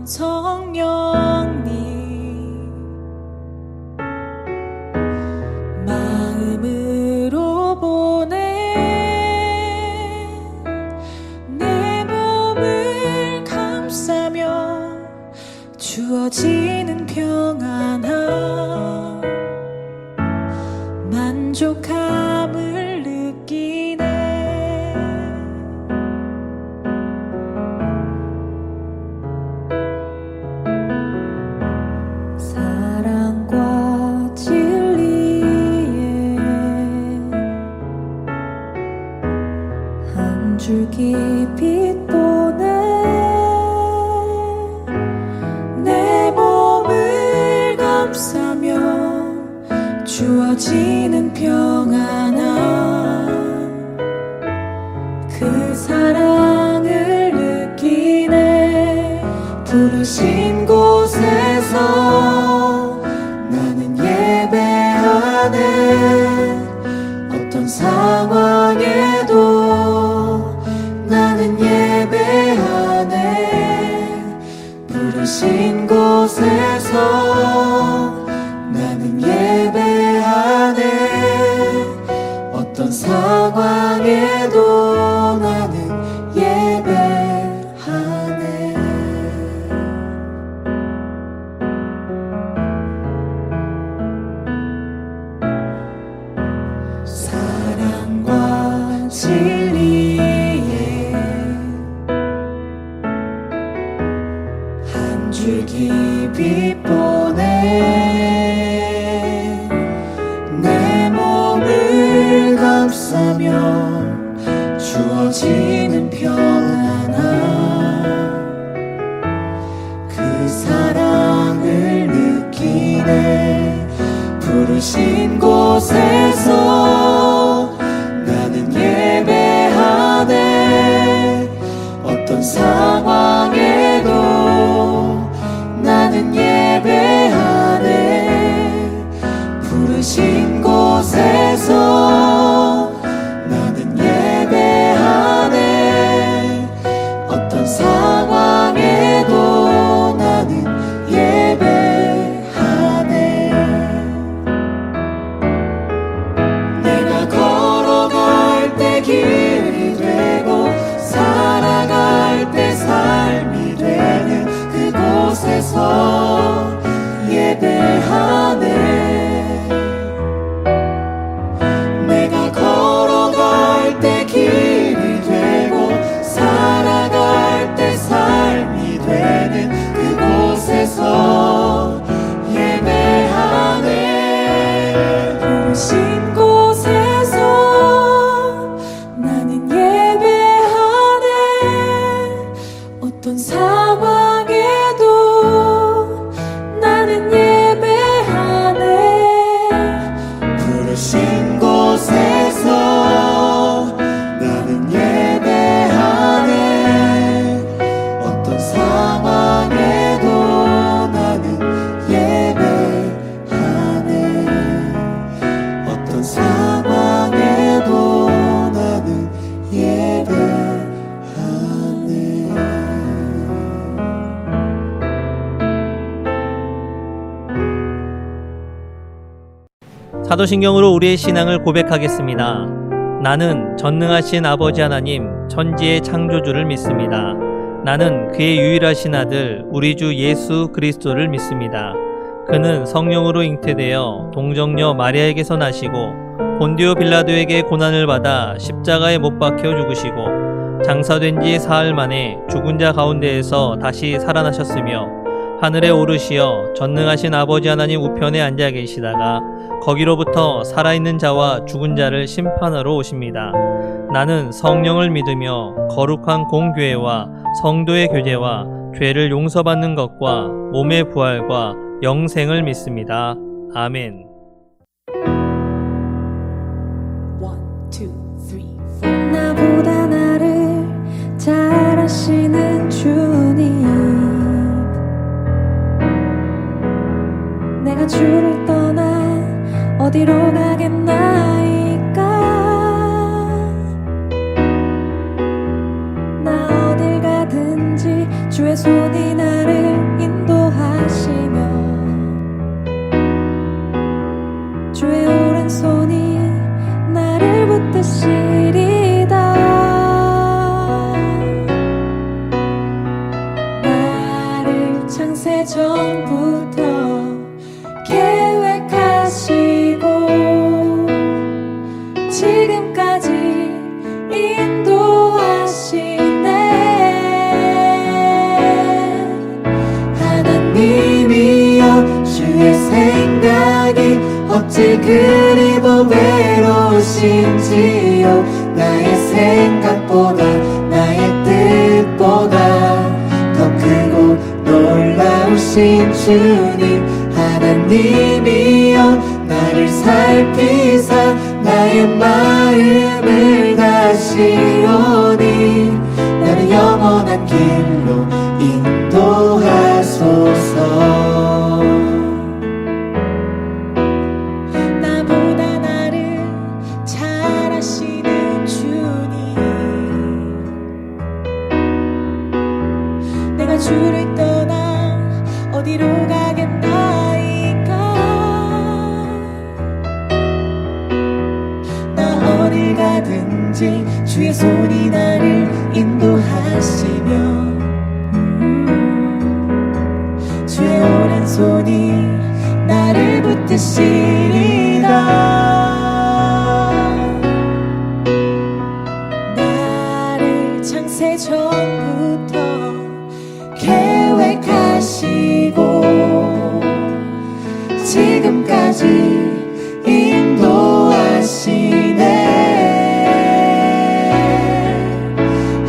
성령님 마음으로 보내 내 몸을 감싸며 주어지는 평안함 만족함을 느끼네. 사랑과 진리에 한 줄기 빛 보내 내 몸을 감싸며 주어지는 평안함 그 사랑을 느끼네. 부르신 곳에서 나는 예배하네. 어떤 상황에도 나는 예배하네. 부르신 곳에서 나는 예배하네. 어떤 상황에도 나는 예배하네. 사랑과 진리에 한 줄기 빛 보내 내 몸을 감싸며 주어지는 평안함 그 사랑을 느끼네. 부르신 곳에서 나는 예배하네. 어떤 상황에도 나는 예배하네. 부르신 곳에서 나는 예배하네. 어떤 상황에도 나는 예배하네. 내가 걸어갈 때 길이 되고 살아갈 때 삶이 되는 그곳에서 예배하네. 내가 걸어갈 때 길이 되고 살아갈 때 삶이 되는 그곳에서 예배하네. 부르신 곳에서 나는 예배하네. 어떤 상황에도 나는 예배하네. 부르신 곳에서 나는 예배하네. 어떤 상황에도 나는 예배하네. 어떤 상황에도 나는 예배하네. 사도신경으로 우리의 신앙을 고백하겠습니다. 나는 전능하신 아버지 하나님 천지의 창조주를 믿습니다. 나는 그의 유일하신 아들 우리 주 예수 그리스도를 믿습니다. 그는 성령으로 잉태되어 동정녀 마리아에게서 나시고 본디오 빌라도에게 고난을 받아 십자가에 못 박혀 죽으시고 장사된 지 사흘 만에 죽은 자 가운데에서 다시 살아나셨으며 하늘에 오르시어 전능하신 아버지 하나님 우편에 앉아 계시다가 거기로부터 살아있는 자와 죽은 자를 심판하러 오십니다. 나는 성령을 믿으며 거룩한 공교회와 성도의 교제와 죄를 용서받는 것과 몸의 부활과 영생을 믿습니다. 아멘. 1, 2, 3, 4 나보다 나를 잘 아시는 주님 내가 주를 떠나 어디로 가겠나이까. 나 어딜 가든지 주의 손이 나를 창세전부터 계획하시고 지금까지 인도하시네. 하나님이여 주의 생각이 어찌 그리 외로우신지요. 나의 생각보다 나의 뜻보다 더 크고 놀라우신 주님. 하나님이여 나를 살피사 나의 마음을 다시오니 나를 영원한 길로 인도하소서. 나보다 나를 잘 아시는 주님, 내가 주를 떠나 어디로 가겠나이까. 나 어딜 가든지 주의 손이 나를 인도하시며 주의 오른손이 나를 붙드시리라. 나를 창세전부터 계획하시고 지금까지 인도하시네.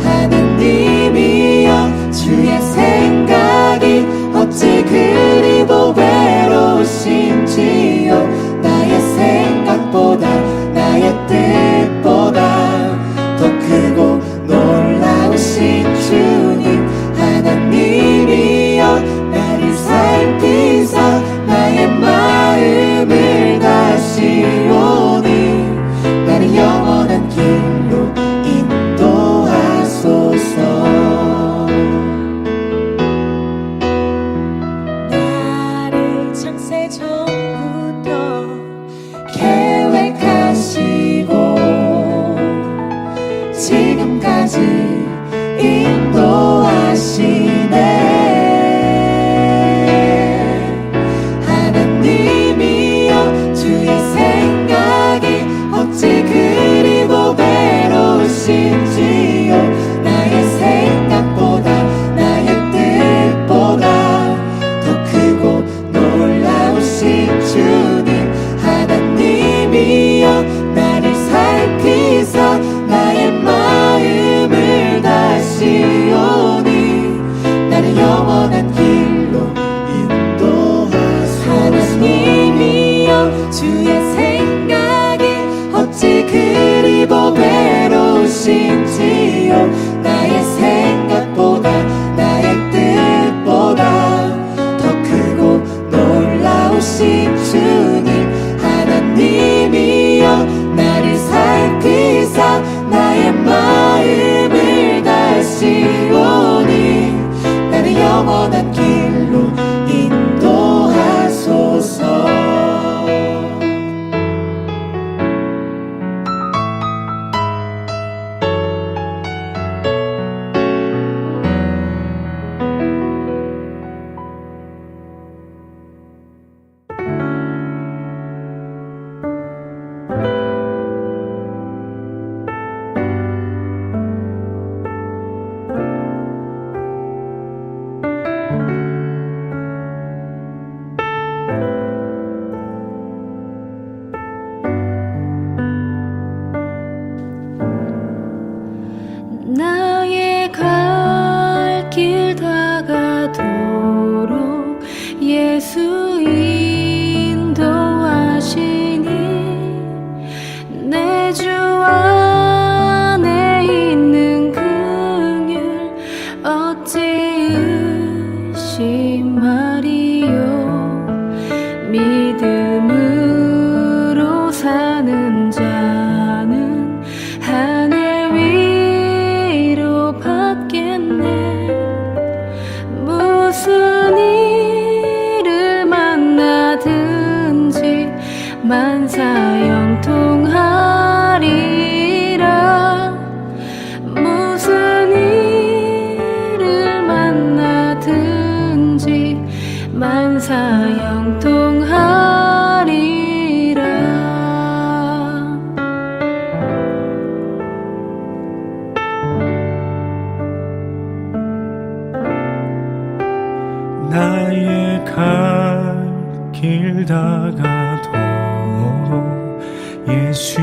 하나님이여 주의 생각이 어찌 그리도 외로우신지요. 나의 생각보다 나의 뜻보다 더 크고 놀라우신 주님. 하나님이여 나를 살피사 나의 마음을 다시오니 나를 영원한 길로 인도하소서. 나를 창세전부터 계획하시고 지금까지 인도하시네. 하나님이여 주의 생각이 어찌 그리도 외로우신지요. 나의 생각보다 나의 뜻보다 더 크고 놀라우신 천사 영통하리라. 나의 갈 길 다가도록 예수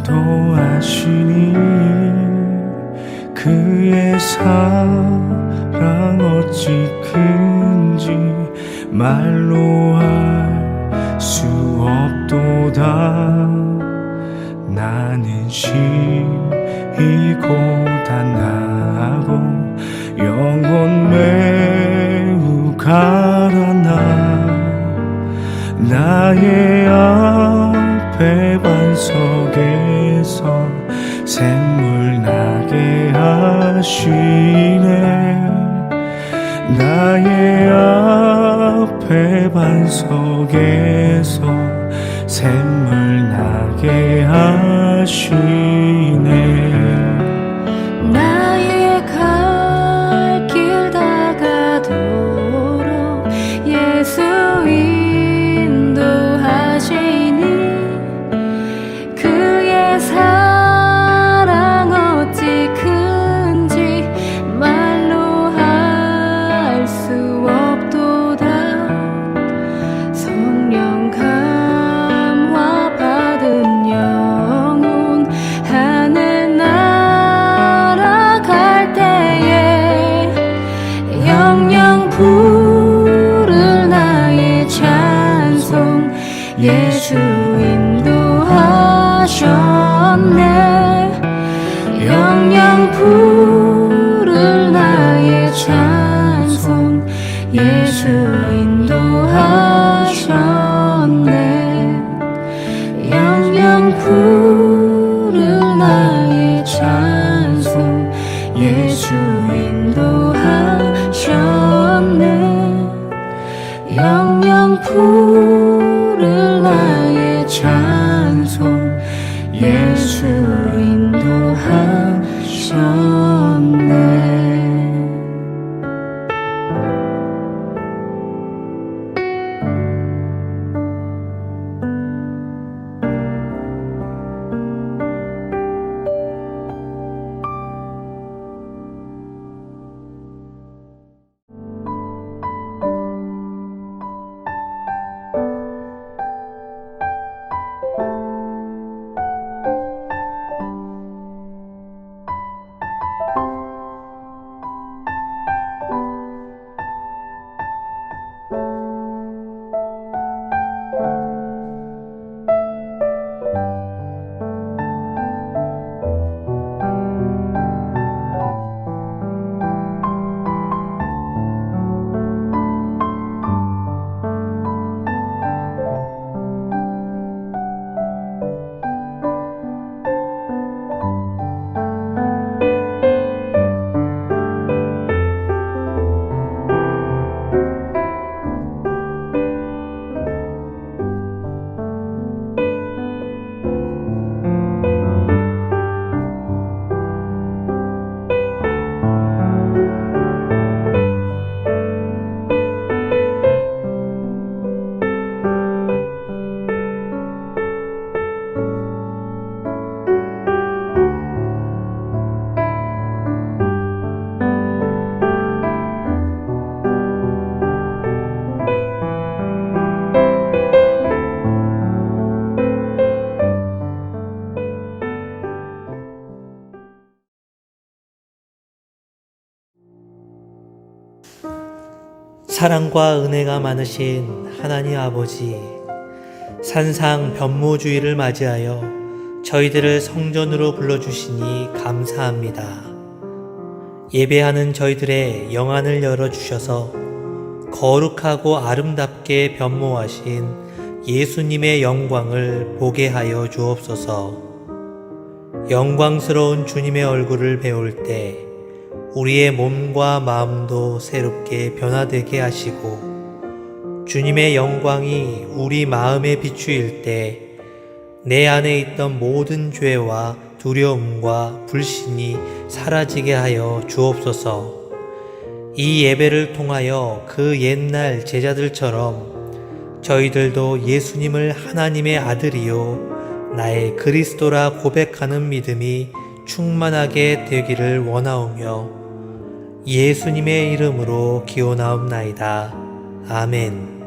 인도하시니 그의 사랑 어찌 큰지 말로 할 수 없도다. 나는 심히 고단하고 영혼 매우 가라나 나의 앞에 반석에서 샘물 나게 하시네. 나의 앞에 반석에서 샘물 나게 하시네. 나의 갈 길 다가도록 예수 인도하시니 그의 사랑 어찌 큰지 말로 할 수 없도다. 성령 감화 받은 영혼 하늘 날아갈 때에 영영 부를 나의 찬송 예수 인도하셨네. 영영 부를 나의 찬송 예수 인도하셨네. 영영 부를 나의 찬송 예수 인도하셨네. 영영 부를 나의 찬송 예수 인도하셨네. 사랑과 은혜가 많으신 하나님 아버지, 산상 변모주의를 맞이하여 저희들을 성전으로 불러주시니 감사합니다. 예배하는 저희들의 영안을 열어주셔서 거룩하고 아름답게 변모하신 예수님의 영광을 보게 하여 주옵소서. 영광스러운 주님의 얼굴을 배울 때 우리의 몸과 마음도 새롭게 변화되게 하시고, 주님의 영광이 우리 마음에 비추일 때 내 안에 있던 모든 죄와 두려움과 불신이 사라지게 하여 주옵소서. 이 예배를 통하여 그 옛날 제자들처럼 저희들도 예수님을 하나님의 아들이요 나의 그리스도라 고백하는 믿음이 충만하게 되기를 원하오며 예수님의 이름으로 기원하옵나이다. 아멘.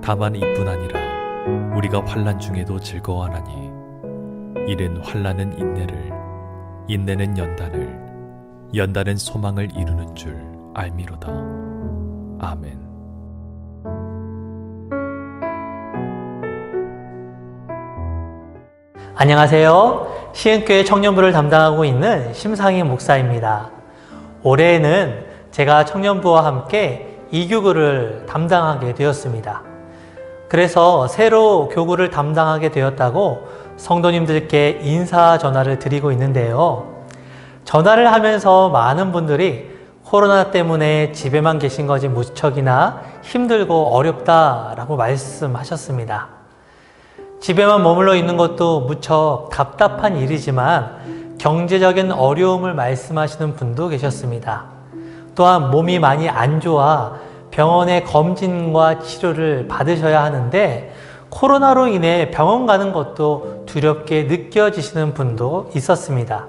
다만 이뿐 아니라 우리가 환난 중에도 즐거워하나니 이는 환난은 인내를, 인내는 연단을, 연단은 소망을 이루는 줄 알미로다. 아멘. 안녕하세요. 시흥교회 청년부를 담당하고 있는 심상희 목사입니다. 올해에는 제가 청년부와 함께 이교구를 담당하게 되었습니다. 그래서 새로 교구를 담당하게 되었다고 성도님들께 인사 전화를 드리고 있는데요. 전화를 하면서 많은 분들이 코로나 때문에 집에만 계신 것이 무척이나 힘들고 어렵다라고 말씀하셨습니다. 집에만 머물러 있는 것도 무척 답답한 일이지만 경제적인 어려움을 말씀하시는 분도 계셨습니다. 또한 몸이 많이 안 좋아 병원의 검진과 치료를 받으셔야 하는데 코로나로 인해 병원 가는 것도 두렵게 느껴지시는 분도 있었습니다.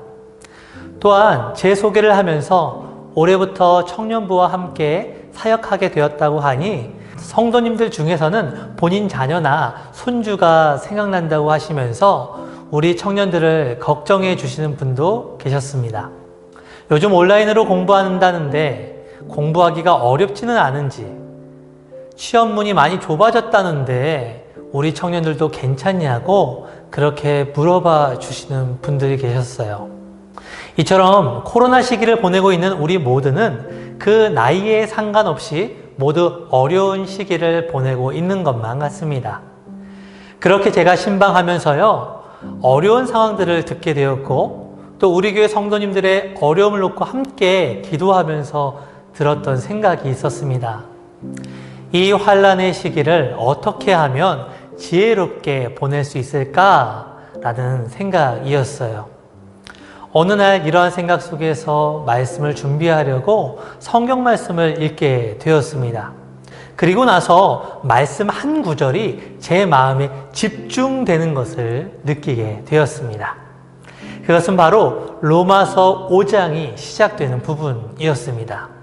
또한 제 소개를 하면서 올해부터 청년부와 함께 사역하게 되었다고 하니 성도님들 중에서는 본인 자녀나 손주가 생각난다고 하시면서 우리 청년들을 걱정해 주시는 분도 계셨습니다. 요즘 온라인으로 공부한다는데 공부하기가 어렵지는 않은지, 취업문이 많이 좁아졌다는데 우리 청년들도 괜찮냐고 그렇게 물어봐 주시는 분들이 계셨어요. 이처럼 코로나 시기를 보내고 있는 우리 모두는 그 나이에 상관없이 모두 어려운 시기를 보내고 있는 것만 같습니다. 그렇게 제가 신방하면서요, 어려운 상황들을 듣게 되었고 또 우리 교회 성도님들의 어려움을 놓고 함께 기도하면서 들었던 생각이 있었습니다. 이 환난의 시기를 어떻게 하면 지혜롭게 보낼 수 있을까라는 생각이었어요. 어느 날 이러한 생각 속에서 말씀을 준비하려고 성경 말씀을 읽게 되었습니다. 그리고 나서 말씀 한 구절이 제 마음에 집중되는 것을 느끼게 되었습니다. 그것은 바로 로마서 5장이 시작되는 부분이었습니다.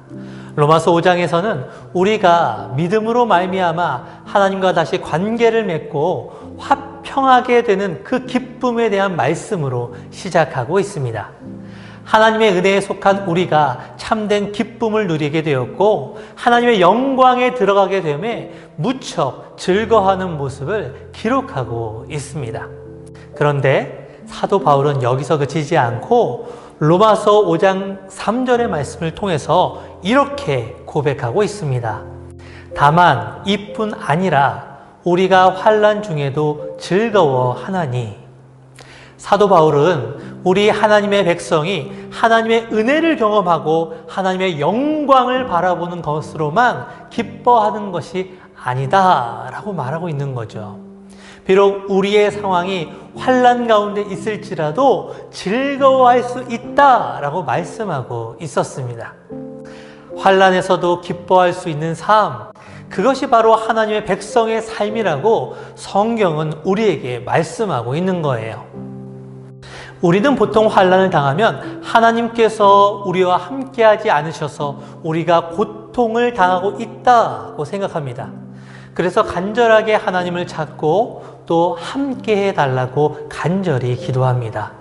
로마서 5장에서는 우리가 믿음으로 말미암아 하나님과 다시 관계를 맺고 화평하게 되는 그 기쁨에 대한 말씀으로 시작하고 있습니다. 하나님의 은혜에 속한 우리가 참된 기쁨을 누리게 되었고 하나님의 영광에 들어가게 되며 무척 즐거워하는 모습을 기록하고 있습니다. 그런데 사도 바울은 여기서 그치지 않고 로마서 5장 3절의 말씀을 통해서 이렇게 고백하고 있습니다. 다만 이뿐 아니라 우리가 환난 중에도 즐거워하나니. 사도 바울은 우리 하나님의 백성이 하나님의 은혜를 경험하고 하나님의 영광을 바라보는 것으로만 기뻐하는 것이 아니다라고 말하고 있는 거죠. 비록 우리의 상황이 환난 가운데 있을지라도 즐거워할 수 있다라고 말씀하고 있었습니다. 환난에서도 기뻐할 수 있는 삶, 그것이 바로 하나님의 백성의 삶이라고 성경은 우리에게 말씀하고 있는 거예요. 우리는 보통 환난을 당하면 하나님께서 우리와 함께하지 않으셔서 우리가 고통을 당하고 있다고 생각합니다. 그래서 간절하게 하나님을 찾고 또 함께 해달라고 간절히 기도합니다.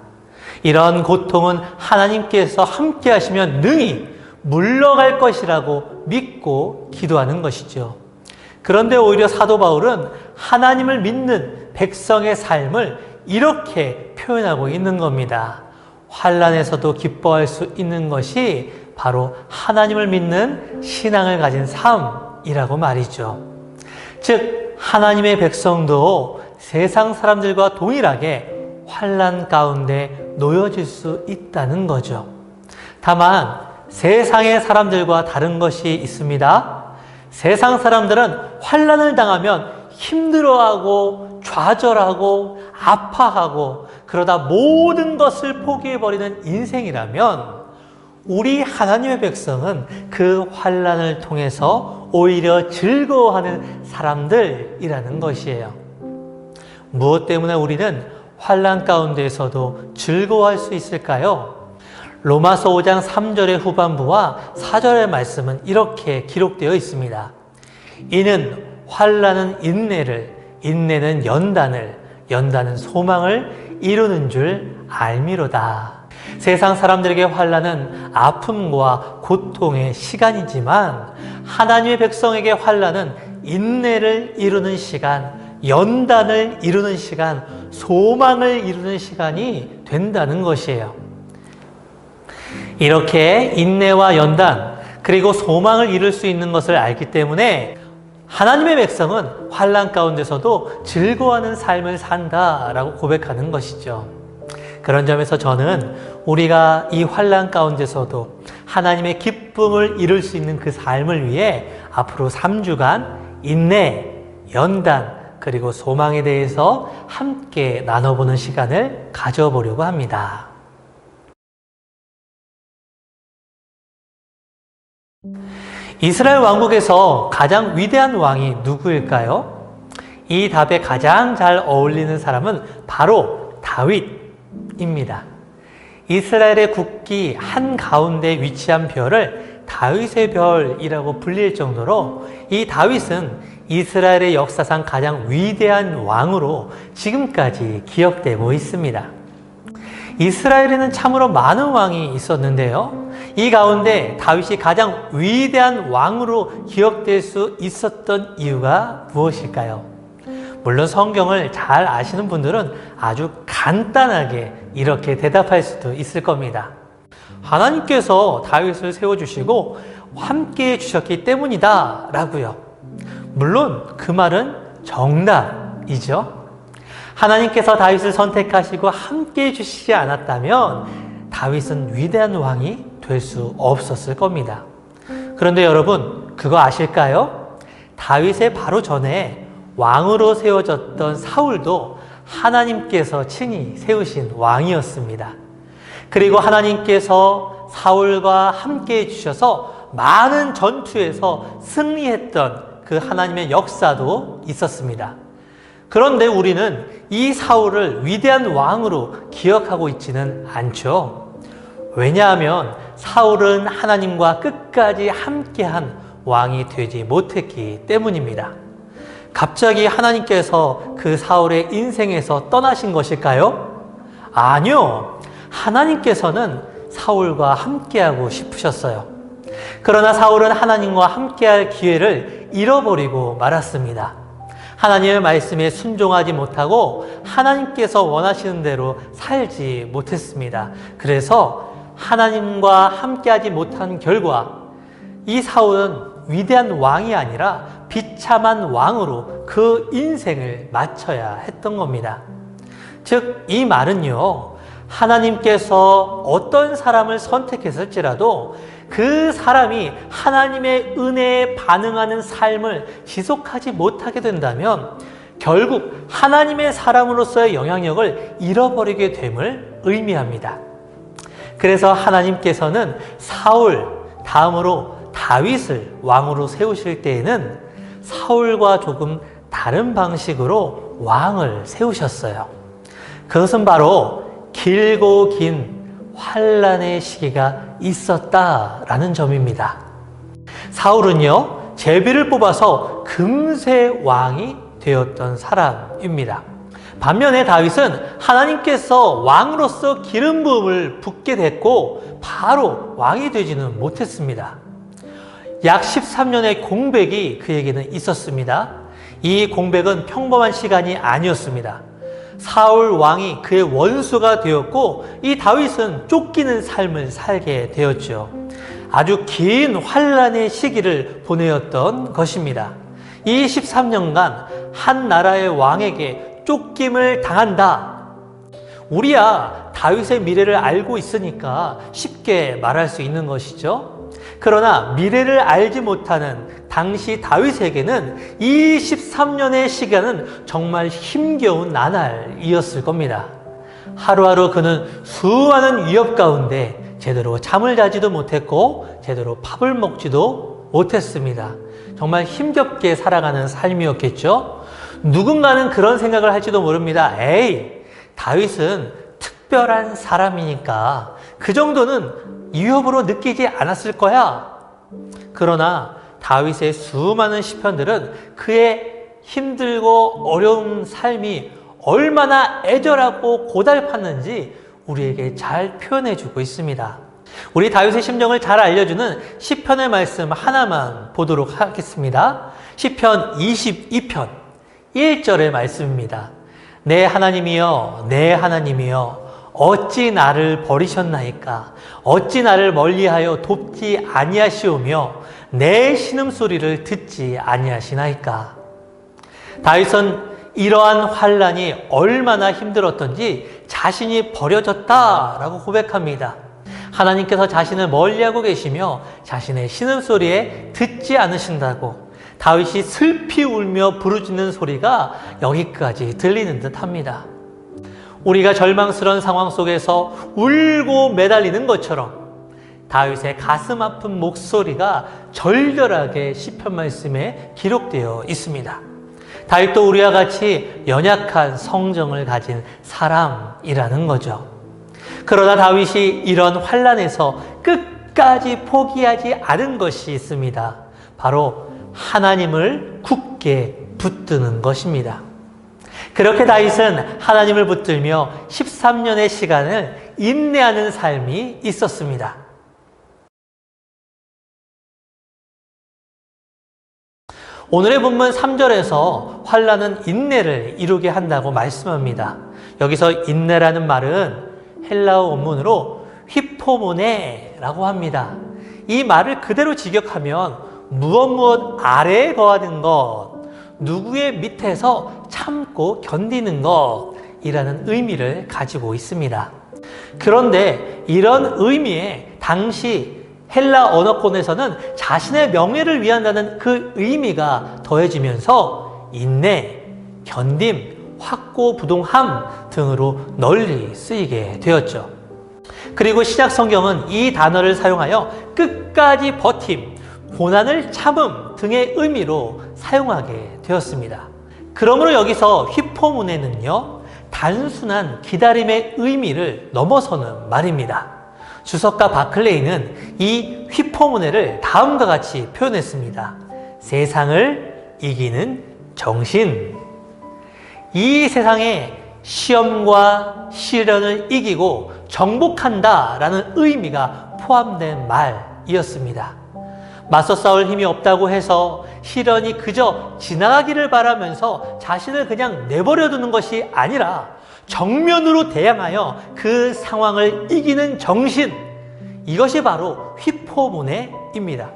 이런 고통은 하나님께서 함께 하시면 능히 물러갈 것이라고 믿고 기도하는 것이죠. 그런데 오히려 사도 바울은 하나님을 믿는 백성의 삶을 이렇게 표현하고 있는 겁니다. 환난에서도 기뻐할 수 있는 것이 바로 하나님을 믿는 신앙을 가진 삶이라고 말이죠. 즉 하나님의 백성도 세상 사람들과 동일하게 환난 가운데 놓여질 수 있다는 거죠. 다만 세상의 사람들과 다른 것이 있습니다. 세상 사람들은 환난을 당하면 힘들어하고 좌절하고 아파하고 그러다 모든 것을 포기해버리는 인생이라면 우리 하나님의 백성은 그 환난을 통해서 오히려 즐거워하는 사람들이라는 것이에요. 무엇 때문에 우리는 환난 가운데에서도 즐거워할 수 있을까요? 로마서 5장 3절의 후반부와 4절의 말씀은 이렇게 기록되어 있습니다. 이는 환난은 인내를, 인내는 연단을, 연단은 소망을 이루는 줄 알미로다. 세상 사람들에게 환난은 아픔과 고통의 시간이지만 하나님의 백성에게 환난은 인내를 이루는 시간, 연단을 이루는 시간, 소망을 이루는 시간이 된다는 것이에요. 이렇게 인내와 연단 그리고 소망을 이룰 수 있는 것을 알기 때문에 하나님의 백성은 환난 가운데서도 즐거워하는 삶을 산다라고 고백하는 것이죠. 그런 점에서 저는 우리가 이 환난 가운데서도 하나님의 기쁨을 이룰 수 있는 그 삶을 위해 앞으로 3주간 인내, 연단 그리고 소망에 대해서 함께 나눠보는 시간을 가져보려고 합니다. 이스라엘 왕국에서 가장 위대한 왕이 누구일까요? 이 답에 가장 잘 어울리는 사람은 바로 다윗입니다. 이스라엘의 국기 한가운데 위치한 별을 다윗의 별이라고 불릴 정도로 이 다윗은 이스라엘의 역사상 가장 위대한 왕으로 지금까지 기억되고 있습니다. 이스라엘에는 참으로 많은 왕이 있었는데요. 이 가운데 다윗이 가장 위대한 왕으로 기억될 수 있었던 이유가 무엇일까요? 물론 성경을 잘 아시는 분들은 아주 간단하게 이렇게 대답할 수도 있을 겁니다. 하나님께서 다윗을 세워주시고 함께 해주셨기 때문이다 라고요. 물론 그 말은 정답이죠. 하나님께서 다윗을 선택하시고 함께 해주시지 않았다면 다윗은 위대한 왕이 될 수 없었을 겁니다. 그런데 여러분 그거 아실까요? 다윗의 바로 전에 왕으로 세워졌던 사울도 하나님께서 친히 세우신 왕이었습니다. 그리고 하나님께서 사울과 함께 해주셔서 많은 전투에서 승리했던 그 하나님의 역사도 있었습니다. 그런데 우리는 이 사울을 위대한 왕으로 기억하고 있지는 않죠. 왜냐하면 사울은 하나님과 끝까지 함께한 왕이 되지 못했기 때문입니다. 갑자기 하나님께서 그 사울의 인생에서 떠나신 것일까요? 아니요. 하나님께서는 사울과 함께하고 싶으셨어요. 그러나 사울은 하나님과 함께할 기회를 잃어버리고 말았습니다. 하나님의 말씀에 순종하지 못하고 하나님께서 원하시는 대로 살지 못했습니다. 그래서 하나님과 함께하지 못한 결과 이 사울은 위대한 왕이 아니라 비참한 왕으로 그 인생을 마쳐야 했던 겁니다. 즉, 이 말은요, 하나님께서 어떤 사람을 선택했을지라도 그 사람이 하나님의 은혜에 반응하는 삶을 지속하지 못하게 된다면 결국 하나님의 사람으로서의 영향력을 잃어버리게 됨을 의미합니다. 그래서 하나님께서는 사울, 다음으로 다윗을 왕으로 세우실 때에는 사울과 조금 다른 방식으로 왕을 세우셨어요. 그것은 바로 길고 긴 환난의 시기가 있었다라는 점입니다. 사울은요, 제비를 뽑아서 금세 왕이 되었던 사람입니다. 반면에 다윗은 하나님께서 왕으로서 기름 부음을 붓게 됐고 바로 왕이 되지는 못했습니다. 약 13년의 공백이 그에게는 있었습니다. 이 공백은 평범한 시간이 아니었습니다. 사울 왕이 그의 원수가 되었고 이 다윗은 쫓기는 삶을 살게 되었죠. 아주 긴 환난의 시기를 보내었던 것입니다. 이 13년간 한 나라의 왕에게 쫓김을 당한다. 우리야 다윗의 미래를 알고 있으니까 쉽게 말할 수 있는 것이죠. 그러나 미래를 알지 못하는 당시 다윗에게는 이 13년의 시간은 정말 힘겨운 나날이었을 겁니다. 하루하루 그는 수많은 위협 가운데 제대로 잠을 자지도 못했고 제대로 밥을 먹지도 못했습니다. 정말 힘겹게 살아가는 삶이었겠죠. 누군가는 그런 생각을 할지도 모릅니다. 에이, 다윗은 특별한 사람이니까 그 정도는 위협으로 느끼지 않았을 거야. 그러나 다윗의 수많은 시편들은 그의 힘들고 어려운 삶이 얼마나 애절하고 고달팠는지 우리에게 잘 표현해주고 있습니다. 우리 다윗의 심정을 잘 알려주는 시편의 말씀 하나만 보도록 하겠습니다. 시편 22편 1절의 말씀입니다. 내 하나님이여, 내 하나님이여, 어찌 나를 버리셨나이까? 어찌 나를 멀리하여 돕지 아니하시오며 내 신음소리를 듣지 아니하시나이까? 다윗은 이러한 환난이 얼마나 힘들었던지 자신이 버려졌다라고 고백합니다. 하나님께서 자신을 멀리하고 계시며 자신의 신음소리에 듣지 않으신다고 다윗이 슬피 울며 부르짖는 소리가 여기까지 들리는 듯합니다. 우리가 절망스러운 상황 속에서 울고 매달리는 것처럼 다윗의 가슴 아픈 목소리가 절절하게 시편 말씀에 기록되어 있습니다. 다윗도 우리와 같이 연약한 성정을 가진 사람이라는 거죠. 그러나 다윗이 이런 환난에서 끝까지 포기하지 않은 것이 있습니다. 바로 하나님을 굳게 붙드는 것입니다. 그렇게 다윗은 하나님을 붙들며 13년의 시간을 인내하는 삶이 있었습니다. 오늘의 본문 3절에서 환난은 인내를 이루게 한다고 말씀합니다. 여기서 인내라는 말은 헬라어 원문으로 휘포모네라고 합니다. 이 말을 그대로 직역하면 무엇 아래에 거하는 것, 누구의 밑에서 참고 견디는 것이라는 의미를 가지고 있습니다. 그런데 이런 의미에 당시 헬라 언어권에서는 자신의 명예를 위한다는 그 의미가 더해지면서 인내, 견딤, 확고부동함 등으로 널리 쓰이게 되었죠. 그리고 신약 성경은 이 단어를 사용하여 끝까지 버팀, 고난을 참음 등의 의미로 사용하게 되었습니다. 그러므로 여기서 휘포모네는요, 단순한 기다림의 의미를 넘어서는 말입니다. 주석가 바클레이는 이 휘포모네를 다음과 같이 표현했습니다. 세상을 이기는 정신. 이 세상에 시험과 시련을 이기고 정복한다라는 의미가 포함된 말이었습니다. 맞서 싸울 힘이 없다고 해서 시련이 그저 지나가기를 바라면서 자신을 그냥 내버려 두는 것이 아니라 정면으로 대항하여 그 상황을 이기는 정신, 이것이 바로 휘포모네입니다.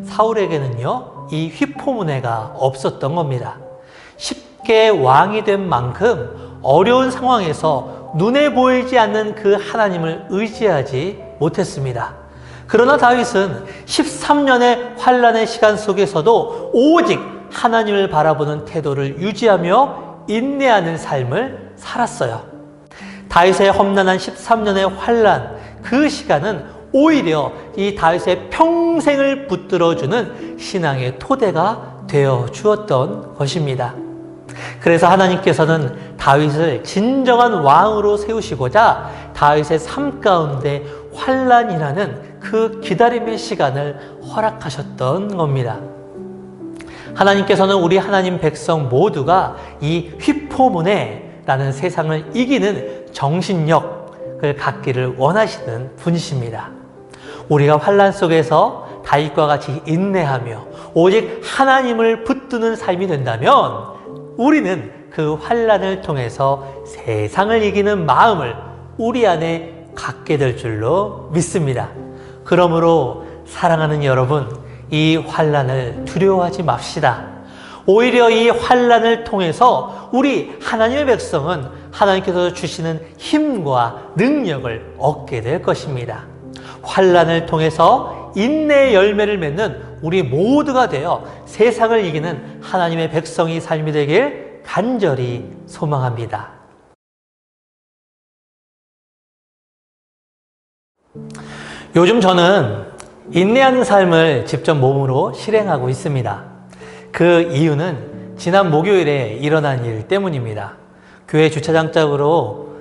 사울에게는요, 이 휘포모네가 없었던 겁니다. 쉽게 왕이 된 만큼 어려운 상황에서 눈에 보이지 않는 그 하나님을 의지하지 못했습니다. 그러나 다윗은 13년의 환난의 시간 속에서도 오직 하나님을 바라보는 태도를 유지하며 인내하는 삶을 살았어요. 다윗의 험난한 13년의 환난, 그 시간은 오히려 이 다윗의 평생을 붙들어주는 신앙의 토대가 되어 주었던 것입니다. 그래서 하나님께서는 다윗을 진정한 왕으로 세우시고자 다윗의 삶 가운데 환난이라는 그 기다림의 시간을 허락하셨던 겁니다. 하나님께서는 우리 하나님 백성 모두가 이 휘포모네라는 세상을 이기는 정신력을 갖기를 원하시는 분이십니다. 우리가 환난 속에서 다윗과 같이 인내하며 오직 하나님을 붙드는 삶이 된다면 우리는 그 환난을 통해서 세상을 이기는 마음을 우리 안에 갖게 될 줄로 믿습니다. 그러므로 사랑하는 여러분, 이 환난을 두려워하지 맙시다. 오히려 이 환난을 통해서 우리 하나님의 백성은 하나님께서 주시는 힘과 능력을 얻게 될 것입니다. 환난을 통해서 인내의 열매를 맺는 우리 모두가 되어 세상을 이기는 하나님의 백성이 삶이 되길 간절히 소망합니다. 요즘 저는 인내하는 삶을 직접 몸으로 실행하고 있습니다. 그 이유는 지난 목요일에 일어난 일 때문입니다. 교회 주차장 쪽으로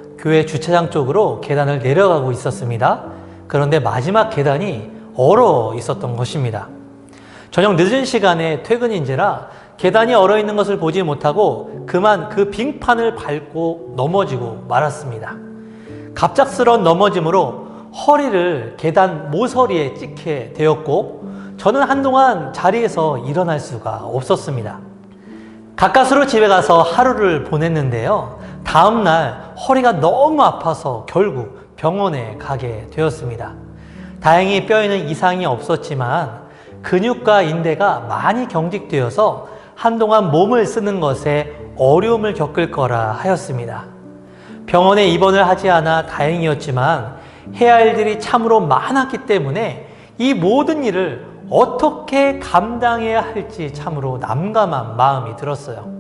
계단을 내려가고 있었습니다. 그런데 마지막 계단이 얼어 있었던 것입니다. 저녁 늦은 시간에 퇴근인지라 계단이 얼어 있는 것을 보지 못하고 그만 그 빙판을 밟고 넘어지고 말았습니다. 갑작스러운 넘어짐으로 허리를 계단 모서리에 찍게 되었고 저는 한동안 자리에서 일어날 수가 없었습니다. 가까스로 집에 가서 하루를 보냈는데요. 다음 날 허리가 너무 아파서 결국 병원에 가게 되었습니다. 다행히 뼈에는 이상이 없었지만 근육과 인대가 많이 경직되어서 한동안 몸을 쓰는 것에 어려움을 겪을 거라 하였습니다. 병원에 입원을 하지 않아 다행이었지만 해야 할 일이 참으로 많았기 때문에 이 모든 일을 어떻게 감당해야 할지 참으로 난감한 마음이 들었어요.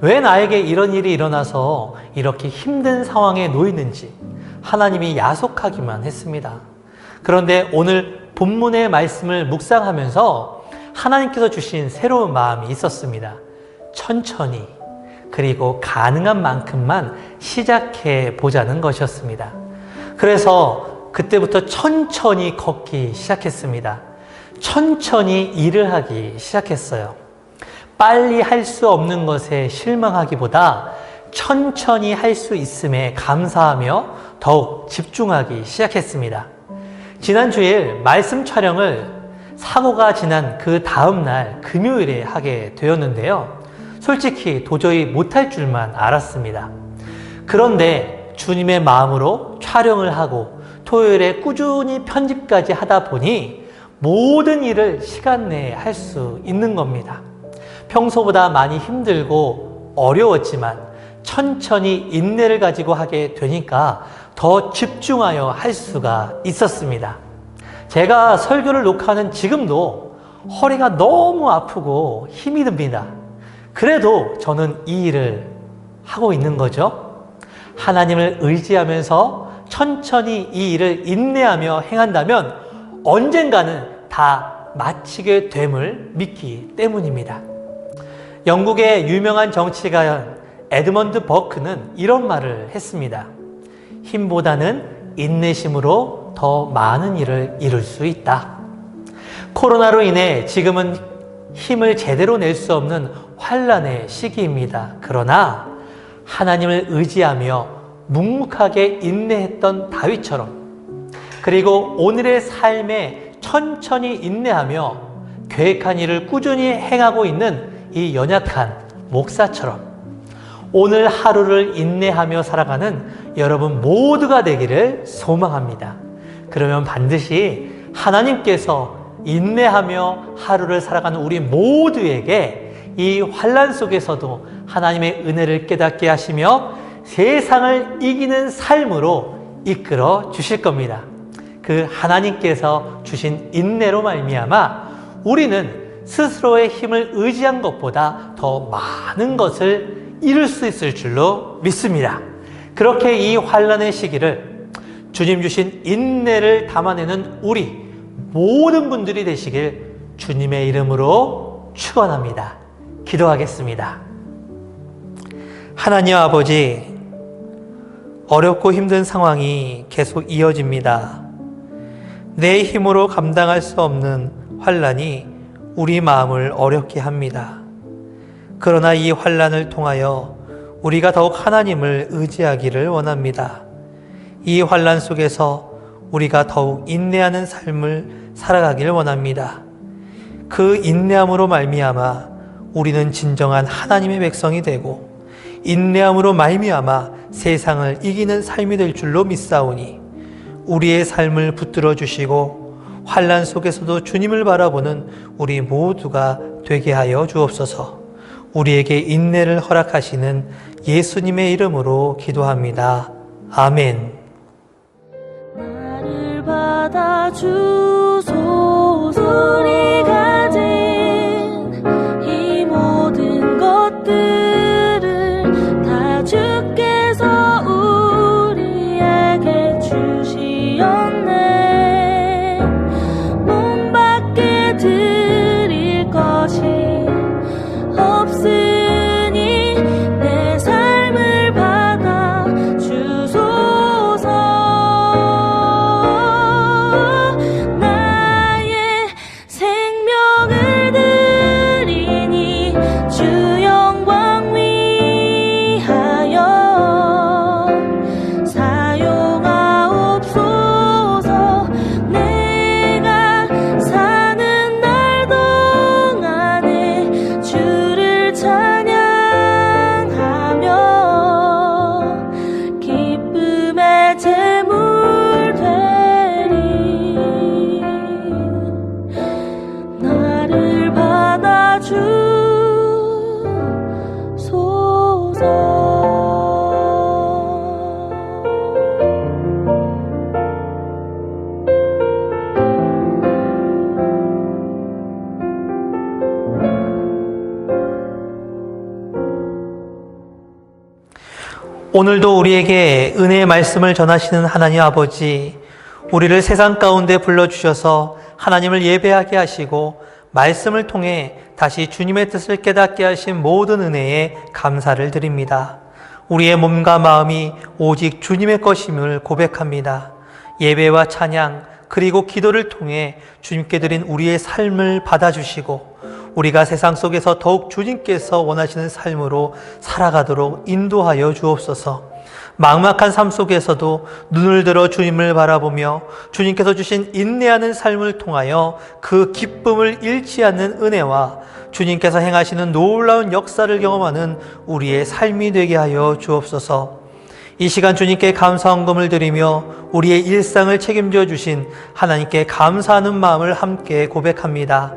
왜 나에게 이런 일이 일어나서 이렇게 힘든 상황에 놓이는지 하나님이 야속하기만 했습니다. 그런데 오늘 본문의 말씀을 묵상하면서 하나님께서 주신 새로운 마음이 있었습니다. 천천히 그리고 가능한 만큼만 시작해 보자는 것이었습니다. 그래서 그때부터 천천히 걷기 시작했습니다. 천천히 일을 하기 시작했어요. 빨리 할 수 없는 것에 실망하기보다 천천히 할 수 있음에 감사하며 더욱 집중하기 시작했습니다. 지난 주일 말씀 촬영을 사고가 지난 그 다음 날 금요일에 하게 되었는데요. 솔직히 도저히 못할 줄만 알았습니다. 그런데 주님의 마음으로 촬영을 하고 토요일에 꾸준히 편집까지 하다 보니 모든 일을 시간 내에 할 수 있는 겁니다. 평소보다 많이 힘들고 어려웠지만 천천히 인내를 가지고 하게 되니까 더 집중하여 할 수가 있었습니다. 제가 설교를 녹화하는 지금도 허리가 너무 아프고 힘이 듭니다. 그래도 저는 이 일을 하고 있는 거죠. 하나님을 의지하면서 천천히 이 일을 인내하며 행한다면 언젠가는 다 마치게 됨을 믿기 때문입니다. 영국의 유명한 정치가연 에드먼드 버크는 이런 말을 했습니다. 힘보다는 인내심으로 더 많은 일을 이룰 수 있다. 코로나로 인해 지금은 힘을 제대로 낼 수 없는 환난의 시기입니다. 그러나 하나님을 의지하며 묵묵하게 인내했던 다윗처럼, 그리고 오늘의 삶에 천천히 인내하며 계획한 일을 꾸준히 행하고 있는 이 연약한 목사처럼 오늘 하루를 인내하며 살아가는 여러분 모두가 되기를 소망합니다. 그러면 반드시 하나님께서 인내하며 하루를 살아가는 우리 모두에게 이 환난 속에서도 하나님의 은혜를 깨닫게 하시며 세상을 이기는 삶으로 이끌어 주실 겁니다. 그 하나님께서 주신 인내로 말미암아 우리는 스스로의 힘을 의지한 것보다 더 많은 것을 이룰 수 있을 줄로 믿습니다. 그렇게 이 환난의 시기를 주님 주신 인내를 담아내는 우리 모든 분들이 되시길 주님의 이름으로 축원합니다. 기도하겠습니다. 하나님 아버지, 어렵고 힘든 상황이 계속 이어집니다. 내 힘으로 감당할 수 없는 환난이 우리 마음을 어렵게 합니다. 그러나 이 환난을 통하여 우리가 더욱 하나님을 의지하기를 원합니다. 이 환난 속에서 우리가 더욱 인내하는 삶을 살아가기를 원합니다. 그 인내함으로 말미암아 우리는 진정한 하나님의 백성이 되고 인내함으로 말미암아 세상을 이기는 삶이 될 줄로 믿사오니 우리의 삶을 붙들어 주시고 환난 속에서도 주님을 바라보는 우리 모두가 되게 하여 주옵소서. 우리에게 인내를 허락하시는 예수님의 이름으로 기도합니다. 아멘. 나를 받아주소서. 우리 가진 이 모든 것들을 다 주께서 우리에게 주시었네. 몸 밖에 드릴 것이 없으니 내 삶을 받아 주소서. 나의 생명을 드리니 주 영광 위하여 사용하옵소서. 내가 사는 날 동안에 주를 찬양하며 기쁨의 제물 되리. 나를 오늘도 우리에게 은혜의 말씀을 전하시는 하나님 아버지, 우리를 세상 가운데 불러주셔서 하나님을 예배하게 하시고 말씀을 통해 다시 주님의 뜻을 깨닫게 하신 모든 은혜에 감사를 드립니다. 우리의 몸과 마음이 오직 주님의 것임을 고백합니다. 예배와 찬양 그리고 기도를 통해 주님께 드린 우리의 삶을 받아주시고 우리가 세상 속에서 더욱 주님께서 원하시는 삶으로 살아가도록 인도하여 주옵소서. 막막한 삶 속에서도 눈을 들어 주님을 바라보며 주님께서 주신 인내하는 삶을 통하여 그 기쁨을 잃지 않는 은혜와 주님께서 행하시는 놀라운 역사를 경험하는 우리의 삶이 되게 하여 주옵소서. 이 시간 주님께 감사 헌금을 드리며 우리의 일상을 책임져 주신 하나님께 감사하는 마음을 함께 고백합니다.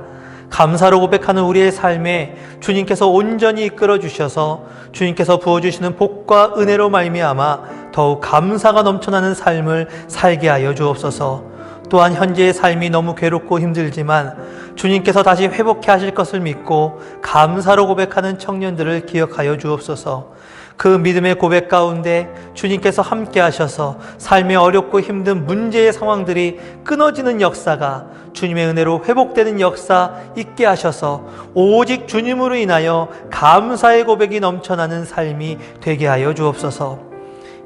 감사로 고백하는 우리의 삶에 주님께서 온전히 이끌어 주셔서 주님께서 부어주시는 복과 은혜로 말미암아 더욱 감사가 넘쳐나는 삶을 살게 하여 주옵소서. 또한 현재의 삶이 너무 괴롭고 힘들지만 주님께서 다시 회복해 하실 것을 믿고 감사로 고백하는 청년들을 기억하여 주옵소서. 그 믿음의 고백 가운데 주님께서 함께 하셔서 삶의 어렵고 힘든 문제의 상황들이 끊어지는 역사가 주님의 은혜로 회복되는 역사 있게 하셔서 오직 주님으로 인하여 감사의 고백이 넘쳐나는 삶이 되게 하여 주옵소서.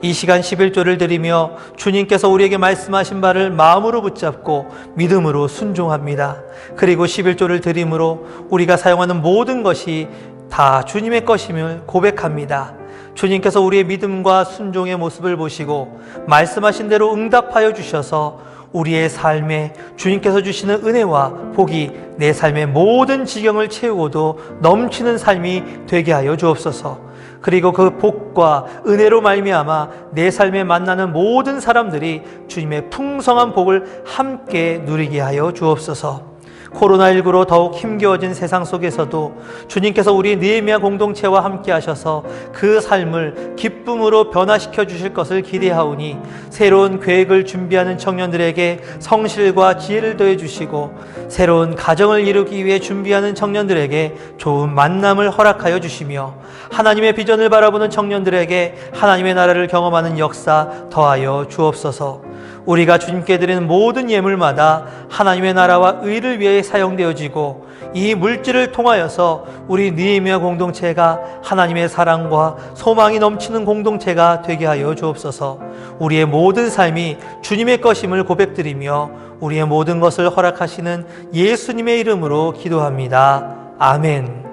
이 시간 11조를 드리며 주님께서 우리에게 말씀하신 바를 마음으로 붙잡고 믿음으로 순종합니다. 그리고 11조를 드림으로 우리가 사용하는 모든 것이 다 주님의 것임을 고백합니다. 주님께서 우리의 믿음과 순종의 모습을 보시고 말씀하신 대로 응답하여 주셔서 우리의 삶에 주님께서 주시는 은혜와 복이 내 삶의 모든 지경을 채우고도 넘치는 삶이 되게 하여 주옵소서. 그리고 그 복과 은혜로 말미암아 내 삶에 만나는 모든 사람들이 주님의 풍성한 복을 함께 누리게 하여 주옵소서. 코로나19로 더욱 힘겨워진 세상 속에서도 주님께서 우리 느헤미야 공동체와 함께 하셔서 그 삶을 기쁨으로 변화시켜 주실 것을 기대하오니 새로운 계획을 준비하는 청년들에게 성실과 지혜를 더해 주시고 새로운 가정을 이루기 위해 준비하는 청년들에게 좋은 만남을 허락하여 주시며 하나님의 비전을 바라보는 청년들에게 하나님의 나라를 경험하는 역사 더하여 주옵소서. 우리가 주님께 드리는 모든 예물마다 하나님의 나라와 의를 위해 사용되어지고 이 물질을 통하여서 우리 느헤미야 공동체가 하나님의 사랑과 소망이 넘치는 공동체가 되게 하여 주옵소서. 우리의 모든 삶이 주님의 것임을 고백드리며 우리의 모든 것을 허락하시는 예수님의 이름으로 기도합니다. 아멘.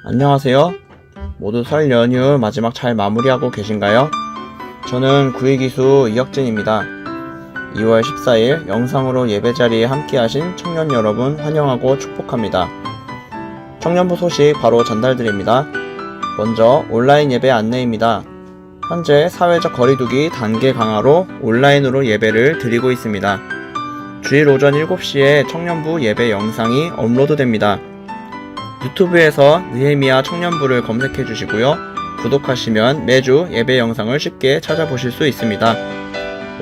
안녕하세요. 모두 설 연휴 마지막 잘 마무리하고 계신가요? 저는 구의기수 이혁진입니다. 2월 14일 영상으로 예배 자리에 함께하신 청년 여러분 환영하고 축복합니다. 청년부 소식 바로 전달드립니다. 먼저 온라인 예배 안내입니다. 현재 사회적 거리두기 단계 강화로 온라인으로 예배를 드리고 있습니다. 주일 오전 7시에 청년부 예배 영상이 업로드됩니다. 유튜브에서 느헤미야 청년부를 검색해 주시고요. 구독하시면 매주 예배 영상을 쉽게 찾아보실 수 있습니다.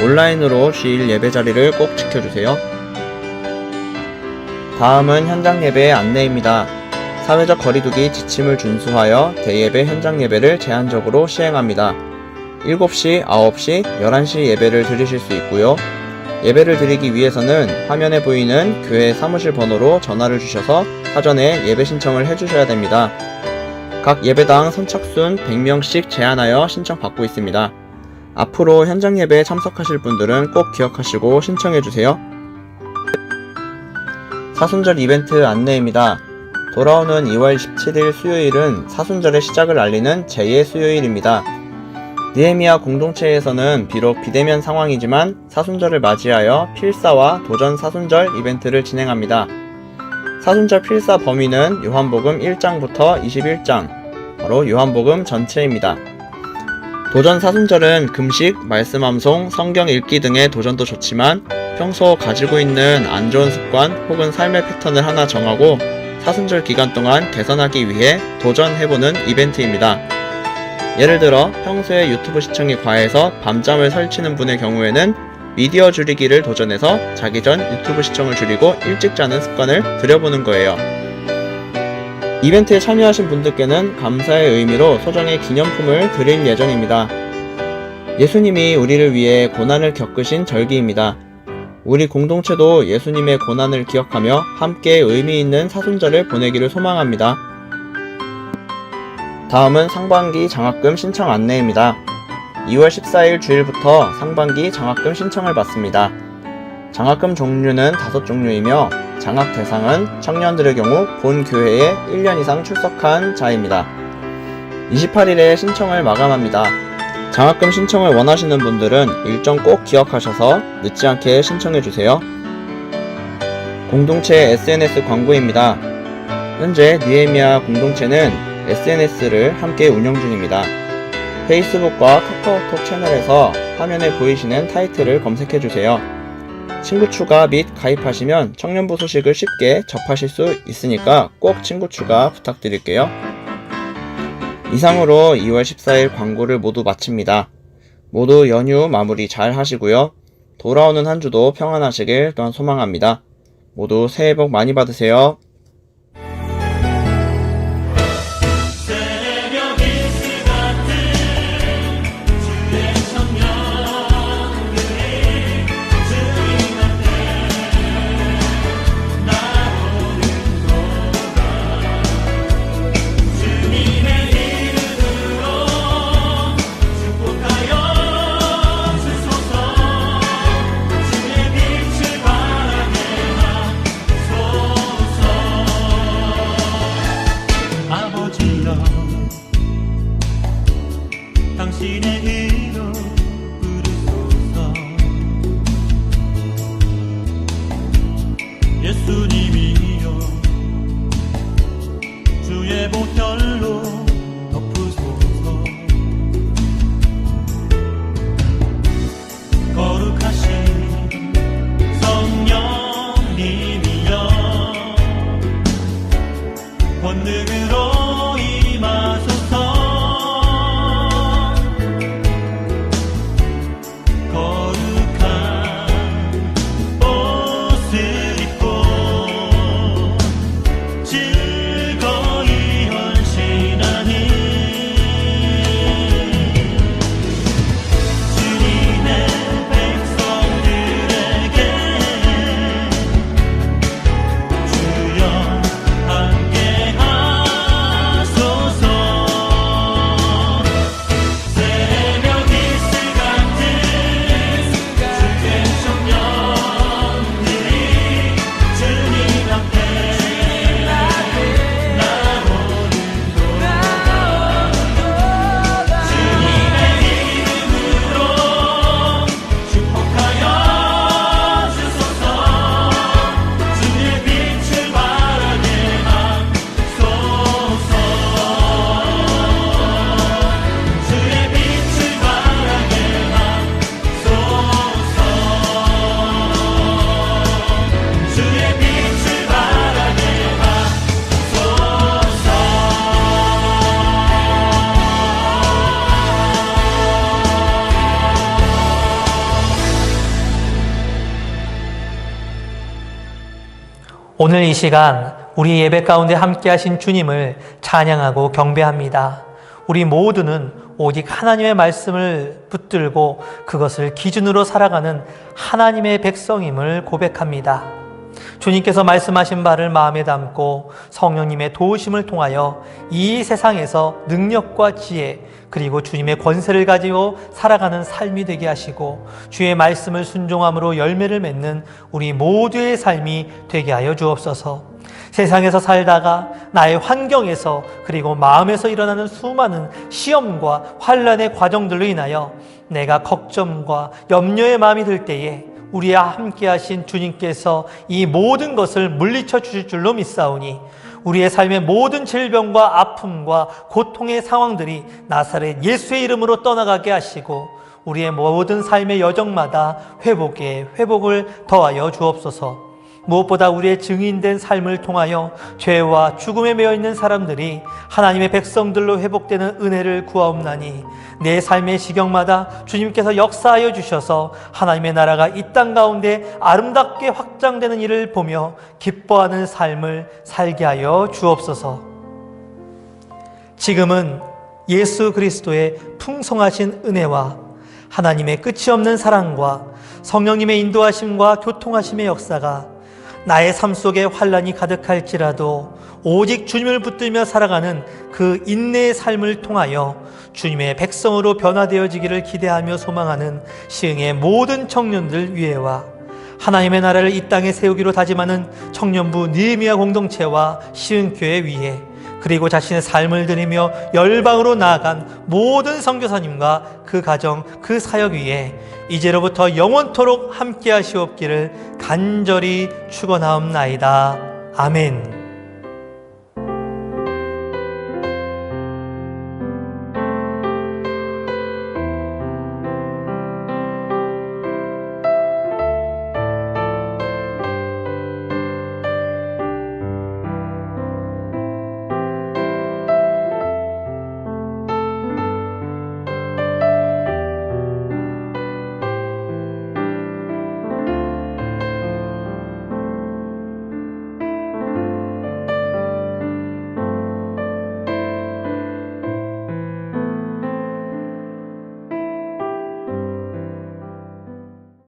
온라인으로 주일 예배 자리를 꼭 지켜주세요. 다음은 현장 예배의 안내입니다. 사회적 거리두기 지침을 준수하여 대예배 현장 예배를 제한적으로 시행합니다. 7시, 9시, 11시 예배를 드리실 수 있고요. 예배를 드리기 위해서는 화면에 보이는 교회 사무실 번호로 전화를 주셔서 사전에 예배 신청을 해주셔야 됩니다. 각 예배당 선착순 100명씩 제한하여 신청받고 있습니다. 앞으로 현장 예배에 참석하실 분들은 꼭 기억하시고 신청해주세요. 사순절 이벤트 안내입니다. 돌아오는 2월 17일 수요일은 사순절의 시작을 알리는 제2의 수요일입니다. 느헤미야 공동체에서는 비록 비대면 상황이지만 사순절을 맞이하여 필사와 도전 사순절 이벤트를 진행합니다. 사순절 필사 범위는 요한복음 1장부터 21장, 바로 요한복음 전체입니다. 도전 사순절은 금식, 말씀 암송, 성경 읽기 등의 도전도 좋지만 평소 가지고 있는 안 좋은 습관 혹은 삶의 패턴을 하나 정하고 사순절 기간 동안 개선하기 위해 도전해보는 이벤트입니다. 예를 들어 평소에 유튜브 시청이 과해서 밤잠을 설치는 분의 경우에는 미디어 줄이기를 도전해서 자기 전 유튜브 시청을 줄이고 일찍 자는 습관을 들여보는 거예요. 이벤트에 참여하신 분들께는 감사의 의미로 소정의 기념품을 드릴 예정입니다. 예수님이 우리를 위해 고난을 겪으신 절기입니다. 우리 공동체도 예수님의 고난을 기억하며 함께 의미 있는 사순절을 보내기를 소망합니다. 다음은 상반기 장학금 신청 안내입니다. 2월 14일 주일부터 상반기 장학금 신청을 받습니다. 장학금 종류는 5종류이며 장학 대상은 청년들의 경우 본 교회에 1년 이상 출석한 자입니다. 28일에 신청을 마감합니다. 장학금 신청을 원하시는 분들은 일정 꼭 기억하셔서 늦지 않게 신청해주세요. 공동체 SNS 광고입니다. 현재 느헤미야 공동체는 SNS를 함께 운영 중입니다. 페이스북과 카카오톡 채널에서 화면에 보이시는 타이틀을 검색해주세요. 친구 추가 및 가입하시면 청년부 소식을 쉽게 접하실 수 있으니까 꼭 친구 추가 부탁드릴게요. 이상으로 2월 14일 광고를 모두 마칩니다. 모두 연휴 마무리 잘 하시고요. 돌아오는 한 주도 평안하시길 또한 소망합니다. 모두 새해 복 많이 받으세요. 오늘 이 시간 우리 예배 가운데 함께 하신 주님을 찬양하고 경배합니다. 우리 모두는 오직 하나님의 말씀을 붙들고 그것을 기준으로 살아가는 하나님의 백성임을 고백합니다. 주님께서 말씀하신 바를 마음에 담고 성령님의 도우심을 통하여 이 세상에서 능력과 지혜 그리고 주님의 권세를 가지고 살아가는 삶이 되게 하시고 주의 말씀을 순종함으로 열매를 맺는 우리 모두의 삶이 되게 하여 주옵소서. 세상에서 살다가 나의 환경에서 그리고 마음에서 일어나는 수많은 시험과 환난의 과정들로 인하여 내가 걱정과 염려의 마음이 들 때에 우리와 함께 하신 주님께서 이 모든 것을 물리쳐 주실 줄로 믿사오니 우리의 삶의 모든 질병과 아픔과 고통의 상황들이 나사렛 예수의 이름으로 떠나가게 하시고 우리의 모든 삶의 여정마다 회복을 더하여 주옵소서. 무엇보다 우리의 증인된 삶을 통하여 죄와 죽음에 매여 있는 사람들이 하나님의 백성들로 회복되는 은혜를 구하옵나니 내 삶의 지경마다 주님께서 역사하여 주셔서 하나님의 나라가 이 땅 가운데 아름답게 확장되는 일을 보며 기뻐하는 삶을 살게 하여 주옵소서. 지금은 예수 그리스도의 풍성하신 은혜와 하나님의 끝이 없는 사랑과 성령님의 인도하심과 교통하심의 역사가 나의 삶 속에 환난이 가득할지라도 오직 주님을 붙들며 살아가는 그 인내의 삶을 통하여 주님의 백성으로 변화되어지기를 기대하며 소망하는 시흥의 모든 청년들 위에와 하나님의 나라를 이 땅에 세우기로 다짐하는 청년부 느헤미야 공동체와 시흥교회 위에 그리고 자신의 삶을 드리며 열방으로 나아간 모든 선교사님과 그 가정, 그 사역 위에 이제로부터 영원토록 함께 하시옵기를 간절히 축원하옵나이다. 아멘.